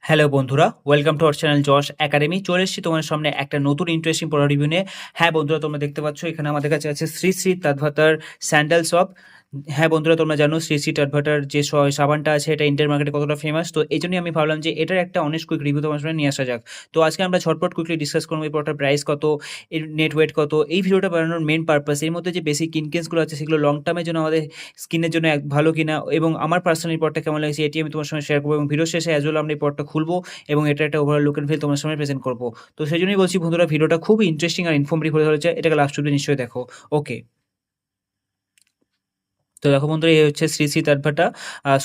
Hello বন্ধুরা, welcome to our channel Yash academy. চলে এসেছি তোমার সামনে একটা নতুন ইন্টারেস্টিং প্রোডাক্ট রিভিউ নিয়ে। হ্যাঁ বন্ধুরা, তোমরা দেখতে পাচ্ছ এখানে আমাদের কাছে আছে শ্রী শ্রী তাদভাতার স্যান্ডেল শপ। হ্যাঁ বন্ধুরা, তোমরা জানো শ্রী শ্রী তাদভাতার যে সাবানটা আছে এটা ইন্ডিয়ান মার্কেটে কতটা ফেমাস। তো এই জন্যই আমি ভাবলাম যে এটার একটা অনেস্ট কুইক রিভিউ তোমার সামনে নিয়ে আসা যাক। তো আজকে আমরা ঝটপট কুইকলি ডিসকাস করবো এই প্রোডাক্টের প্রাইস কত, এর নেট ওয়েট কত। এই ভিডিওটা বানানোর মেন পারপাস এর মধ্যে যে বেসিক ইনগ্রিডিয়েন্টসগুলো আছে সেগুলো লং টার্মের জন্য আমাদের স্কিনের জন্য ভালো কিনা এবং আমার পার্সোনালি প্রোডাক্টটা কেমন লাগছে এটি আমি তোমার সঙ্গে শেয়ার করবো এবং ভিডিও শেষে অ্যাজ ওয়েল আমরা এই প্রোডাক্টটা খুলবো এবং এটা একটা ওভারঅল লুক এন্ড ফিল তোমার সামনে প্রেজেন্ট করবো। তো সেই জন্যই বলছি বন্ধুরা, ভিডিওটা খুবই ইন্টারেস্টিং আর ইনফর্মেটিভ হতে চলেছে, এটাকে লাস্ট অব্দি নিশ্চয়ই দেখো। ওকে, তো দেখো বন্ধুরা, এই হচ্ছে শ্রী শ্রী তাদভাটা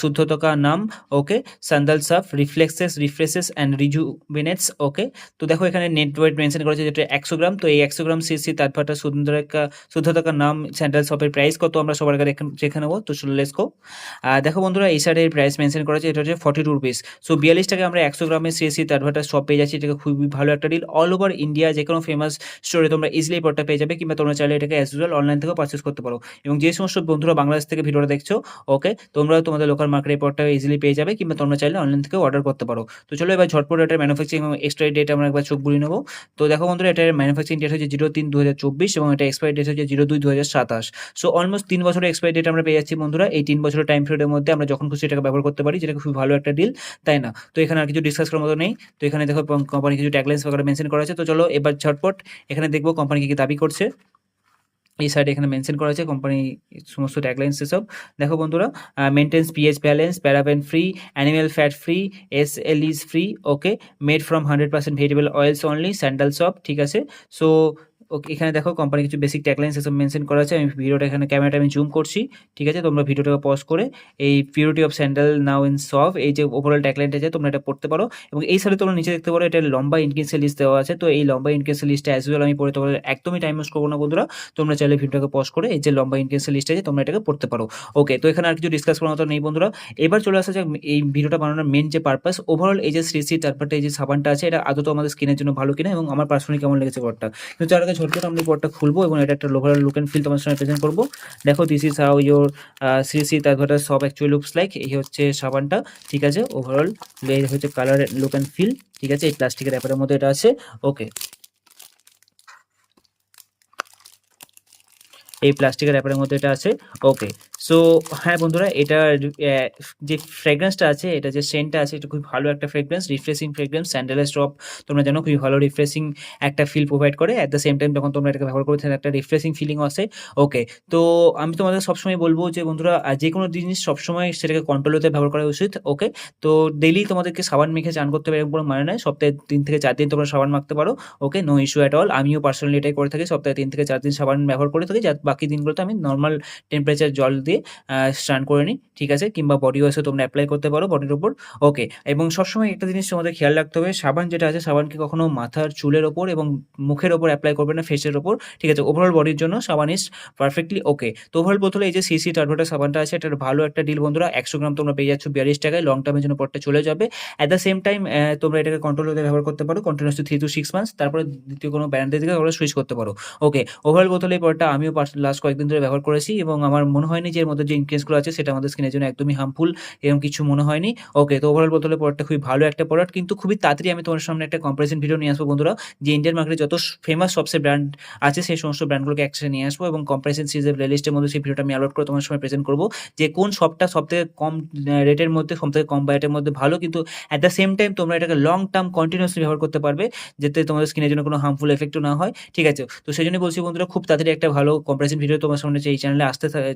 শুদ্ধতা কা নাম। ওকে, স্যান্ডেল সাফ রিফ্রেশেস অ্যান্ড রিজুভিনেটস। ওকে, তো দেখো এখানে নেট ওয়েট মেনশন করেছে যেটা 100 গ্রাম। তো এই 100 গ্রাম শ্রী শ্রী তাদভাটা শুদ্ধতা কা নাম স্যান্ডেল শপের প্রাইস কত আমরা সবার আগে দেখে নেবো। তো লেটস গো। দেখো বন্ধুরা, এই সাইডের প্রাইস মেনশন করেছে, এটা হচ্ছে 42 রুপিস। সো 42 টাকা আমরা 100 গ্রামের শ্রী শ্রী তাদভাটা শপ পেয়ে যাচ্ছি। এটাকে খুবই ভালো একটা ডিল। অল ওভার ইন্ডিয়া যে কোনো ফেমাস স্টোরে তোমরা ইজিলি এই প্রোডাক্টটা পেয়ে যাবে, কিংবা তোমরা চাইলে এটাকে অ্যাজ ইউজুয়াল অনলাইন থেকেও পারচেস করতে পারো। এবং যে সমস্ত বন্ধুরা বাংলাদেশ থেকে ভিডিওটা দেখছো, ওকে, তোমরা তোমাদের লোকাল মার্কেটে এই প্রোডাক্টটা ইজিলি পেয়ে যাবে, কিংবা তোমরা চাইলে অনলাইন থেকেও অর্ডার করতে পারো। তো চলো এবার ঝটপট এটার ম্যানুফ্যাকচারিং এবং এক্সপায়ারি ডেট আমরা একবার চোখ বুলিয়ে নেবো। তো দেখো বন্ধুরা, এটার ম্যানুফ্যাকচারিং ডেট হচ্ছে 03/2024 এবং এটা এক্সপায়ারি ডেট হচ্ছে 02/2027। সো অলমোস্ট 3 বছরের এক্সপায়ারি ডেট আমরা পেয়ে যাচ্ছি বন্ধুরা। এই 3 বছরের টাইম পিরিয়ডের মধ্যে আমরা যখন খুশি এটাকে ব্যবহার করতে পারি, যেটা খুবই ভালো একটা ডিল, তাই না? তো এখানে আর কিছু ডিসকাস করার মতো নেই। তো এখানে দেখো কোম্পানি কিছু ট্যাগলাইন্স বগেরা মেনশন করা আছে। তো চলো এবার ঝটপট এখানে দেখবো কোম্পানি কি দাবি করছে। এই সাইডে এখানে মেনশন করা আছে কোম্পানি সমস্ত ট্যাগলাইন্স এসব। দেখো বন্ধুরা, maintains pH balance, paraben free, animal fat free, SLES free. Okay, made from 100% vegetable oils only, sandal soap. ঠিক আছে। সো ওকে, এখানে দেখো কোম্পানি কিছু বেসিক ট্যাগলাইন্স এসব মেনশন করা আছে। আমি ভিডিওটা এখানে ক্যামেরাটা আমি জুম করছি। ঠিক আছে, তোমরা ভিডিওটাকে পজ করে এই purity of sandal now in soap, এই যে ওভারঅল ট্যাগলাইনটা আছে তোমরা এটা পড়তে পারো। এবং এই সাইডে তোমরা নিচে দেখতে পারো এটা লম্বা ইনগ্রিডিয়েন্টস লিস্ট দেওয়া আছে। তো এই লম্বা ইনগ্রিডিয়েন্টস লিস্টটা অ্যাজ ওয়েল আমি পড়ে তোমাদের একদমই টাইম ওয়েস্ট করবো না বন্ধুরা। তোমরা চাইলে ভিডিওটাকে পজ করে এই যে লম্বা ইনগ্রিডিয়েন্টস লিস্ট আছে তোমরা এটাকে পড়তে পারো। ওকে, তো এখানে আর কিছু ডিসকাস করার মতো নেই বন্ধুরা। এবার চলে আসা যাক এই ভিডিওটা বানানোর মেন যে পারপাস, ওভারঅল এই যে শ্রী শ্রী তারপরে এই যে সাবানটা আছে এটা আদৌ আমাদের স্কিনের জন্য ভালো কিনা এবং আমার পার্সোনালি কেমন লেগেছে পরটা। কিন্তু তার আগে ঝটপট আমরা পরটা খুলবো এবং এটা একটা ওভারঅল লুক এন্ড ফিল তোমার সামনে প্রেজেন্ট করবো। দেখো, this is how your Shri Shri তারপরে সব অ্যাকচুয়ালি লুকস লাইক। এই হচ্ছে সাবানটা। ঠিক আছে, ওভারঅল এই হচ্ছে কালার লুক এন্ড ফিল। ঠিক আছে, এই প্লাস্টিকের র্যাপারের মধ্যে এটা আছে। ওকে, এই প্লাস্টিকের র্যাপারের মধ্যে এটা আছে। ওকে, সো হ্যাঁ বন্ধুরা, এটার যে ফ্রেগরেন্সটা আছে, এটা যে সেন্টটা আছে, এটা খুব ভালো একটা ফ্রেগরেন্স, রিফ্রেশিং ফ্রেগরেন্স। স্যান্ডেলের ড্রপ তোমরা জানো খুবই ভালো রিফ্রেশিং একটা ফিল প্রোভাইড করে। অ্যাট দ্য সেম টাইম যখন তোমরা এটাকে ব্যবহার করবে একটা রিফ্রেশিং ফিলিংও আছে। ওকে, তো আমি তোমাদের সবসময় বলবো যে বন্ধুরা, যে কোনো জিনিস সবসময় সেটাকে কন্ট্রোল হতে ব্যবহার করা উচিত। ওকে, তো ডেইলি তোমাদেরকে সাবান মেখে চান করতে হবে এরকম কোনো মানে নয়। সপ্তাহে 3 থেকে 4 দিন তোমরা সাবান মাখতে পারো। ওকে, নো ইস্যু অ্যাট অল। আমিও পার্সোনালি এটাই করে থাকি, সপ্তাহে 3 থেকে 4 দিন সাবান ব্যবহার করে থাকি, বাকি দিনগুলোতে আমি নর্মাল টেম্পারেচার জল দিয়ে স্নান করে নিই। ঠিক আছে, কিংবা বডি ওয়াশও তোমরা অ্যাপ্লাই করতে পারো বডির উপর। ওকে, এবং সবসময় একটা জিনিস তোমাদের খেয়াল রাখতে হবে, সাবান যেটা আছে সাবানকে কখনো মাথার চুলের ওপর এবং মুখের ওপর অ্যাপ্লাই করবে না, ফেসের ওপর। ঠিক আছে, ওভারঅল বডির জন্য সাবান ইজ পারফেক্টলি ওকে। তো ওভারঅল বোতলে এই যে সিসি টার্বোটা সাবানটা আছে, এটার ভালো একটা ডিল বন্ধুরা। 100 গ্রাম তোমরা পেয়ে যাচ্ছ 42 টাকায়, লং টার্মের জন্য পরটা চলে যাবে। অ্যাট দ্য সেম টাইম তোমরা এটাকে কন্ট্রোল হতে ব্যবহার করতে পারো কন্টিনিউসলি 3 to 6 মান্থস, তারপরে দ্বিতীয় কোনো ব্র্যান্ডের দিকে তোমরা সুইচ করতে পারো। ওকে, ওভারঅল বোতলে এই পরটা আমিও লাস্ট কয়েকদিন ধরে ব্যবহার করেছি এবং আমার মনে হয়নি যে এর মধ্যে যে ইনগ্রিডিয়েন্টসগুলো আছে সেটা আমাদের স্কিনের জন্য একদমই হার্মফুল, এরকম কিছু মনে হয়নি। ওকে, তো ওভারঅল বোতলে প্রোডাক্টটা খুবই ভালো একটা প্রোডাক্ট, কিন্তু খুবই তাড়াতাড়ি আমি তোমার সামনে একটা কম্পারিজন ভিডিও নিয়ে আসবো বন্ধুরা, যে ইন্ডিয়ান মার্কেটে যত ফেমাস সবচেয়ে ব্র্যান্ড আছে সেই সমস্ত ব্র্যান্ডগুলোকে একসাথে নিয়ে আসবো এবং কম্পারিজন সিরিজের প্লেলিস্টের মধ্যে সেই ভিডিওটা আমি আপলোড করে তোমার সামনে প্রেজেন্ট করবো, যে কোন শপটা সবথেকে কম রেটের মধ্যে, সবথেকে কম বাজেটের মধ্যে ভালো, কিন্তু অ্যাট দ্য সেম টাইম তোমরা এটাকে লং টার্ম কন্টিনিউসলি ব্যবহার করতে পারবে, যাতে তোমাদের স্কিনের জন্য কোনো হার্মফুল এফেক্টও না হয়। ঠিক আছে, তো সেই জন্যই বলছি বন্ধুরা, খুব তাড়াতাড়ি একটা ভালো কম্পারিজন ভিডিও তোমার সামনে এই চ্যানেলে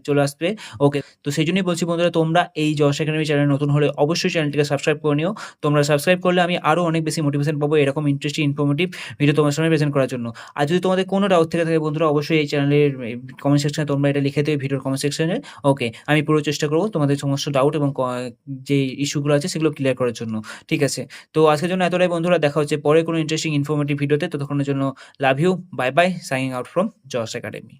চলে আসবে। ওকে, তো সেই জন্যই বলছি বন্ধুরা, তোমরা এই যশ একাডেমি চ্যানেল নতুন হলে অবশ্যই চ্যানেলটিকে সাবস্ক্রাইব করে নিও। তোমরা সাবস্ক্রাইব করলে আমি আরও অনেক বেশি মোটিভেশন পাবো এরকম ইন্টারেস্টিং ইনফরমেটিভ ভিডিও তোমার সামনে প্রেজেন্ট করার জন্য। আর যদি তোমাদের কোনো ডাউট থেকে থাকে বন্ধুরা, অবশ্যই এই চ্যানেলের কমেন্ট সেকশনে তোমরা এটা লিখে দেবে, ভিডিওর কমেন্ট সেকশনে। ওকে, আমি পুরো চেষ্টা করবো তোমাদের সমস্ত ডাউট এবং যে ইস্যুগুলো আছে সেগুলো ক্লিয়ার করার জন্য। ঠিক আছে, তো আজকের জন্য এতটাই বন্ধুরা, দেখা হচ্ছে পরে কোনো ইন্টারেস্টিং ইনফরমেটিভ ভিডিওতে। ততক্ষণের জন্য love you, bye bye, signing out from Yash academy.